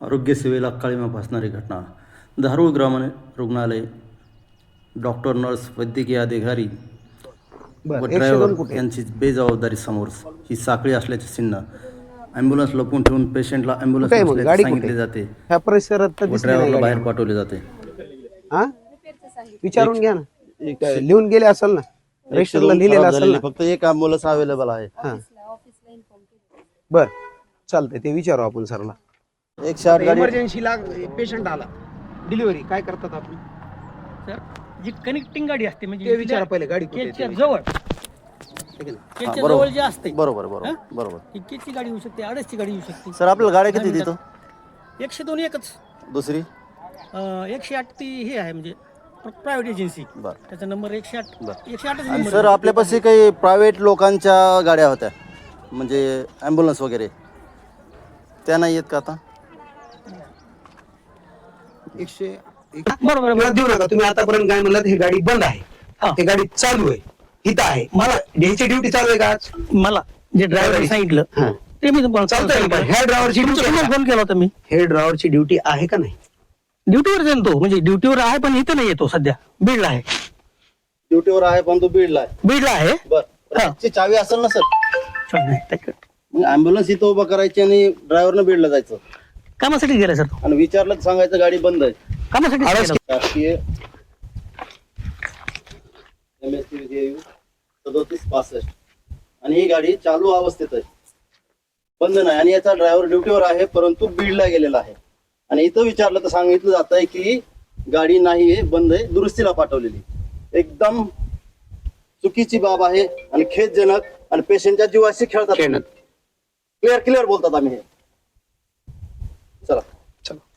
आरोग्य सेवेला काळिमा फासणारी घटना. धारूर ग्रामीण रुग्णालय, डॉक्टर, नर्स, वैद्यकीय अधिकारी व ड्रायव्हर यांची बेजबाबदारी समोर ही साखळी असल्याचे चिन्ह. ॲम्ब्युलन्स लपवून ठेवून पेशंटला ॲम्ब्युलन्स नसल्याचे सांगितले जाते ह्या परिसरात तर व दिसली ड्रायव्हरला नाही बाहेर गाडी. पाठवले जाते. हा विचारून घ्या ना, लिहून गेले असेल ना, रजिस्टरला लिहिलेलं असेल ना. फक्त एक ॲम्ब्युलन्स अवेलेबल आहे. हा बर चालतंय, ते विचारू आपण सरला. 108 गाडी इमर्जन्सीला पेशंट आला, डिलिव्हरी काय करतात आपण? सर जी कनेक्टिंग गाडी असते म्हणजे ते विचारा पहिले, गाडी कुठे आहे ते केजच्या जवळ केजच्या जवळ जे असते बरोबर बरोबर बरोबर. ती केजची गाडी येऊ शकते, अडसची गाडी येऊ शकते. सर आपल्याला गाड्या किती तिथं? 102 एकच. दुसरी 108 ती हे आहे म्हणजे प्रायव्हेट एजन्सी, बर. त्याचा नंबर 108. आणि 108 सर आपल्यापाशी काही प्रायव्हेट लोकांच्या गाड्या होत्या म्हणजे ॲम्ब्युलन्स वगैरे, त्या नाही आहेत का आता? 100 बरोबर मला देऊ नका तुम्ही. आतापर्यंत काय म्हणलात, ही गाडी बंद आहे, ही गाडी चालू आहे, हिथं आहे. मला ह्याची ड्युटी चालू आहे का आज? मला जे ड्रायव्हर सांगितलं ते मी तुम्हाला चालतंय ना, ह्या ड्रायव्हरची ड्युटी फोन केला होता मी. हे ड्रायव्हरची ड्युटी आहे का नाही? ड्युटीवर जाईन तो, म्हणजे ड्युटीवर आहे पण इथं नाही येतो सध्या, बीडला आहे. ड्युटीवर आहे पण तो बीडला आहे. बीडला आहे. बरं, ची चावी असेल ना सर? नाही, त्या- मग ॲम्ब्युलन्स इथं उभं करायची आणि ड्रायव्हरनं बीडला जायचं कामासाठी गेला सर तो, आणि विचारलं तर सांगायचं गाडी बंद आहे. कामासाठी गेला. राष्ट्रीय MSTVDU 3765 आणि ही गाडी चालू अवस्थेत आहे, बंद नाही. आणि याचा ड्रायव्हर ड्युटीवर आहे परंतु बीडला गेलेला आहे. आणि इथं विचारलं तर सांगितलं जात आहे की गाडी नाही आहे, बंद आहे, दुरुस्तीला पाठवलेली. एकदम चुकीची बाब आहे आणि खेदजनक, आणि पेशंटच्या जीवाशी खेळतात. क्लिअर बोलतात आम्ही हे. चला.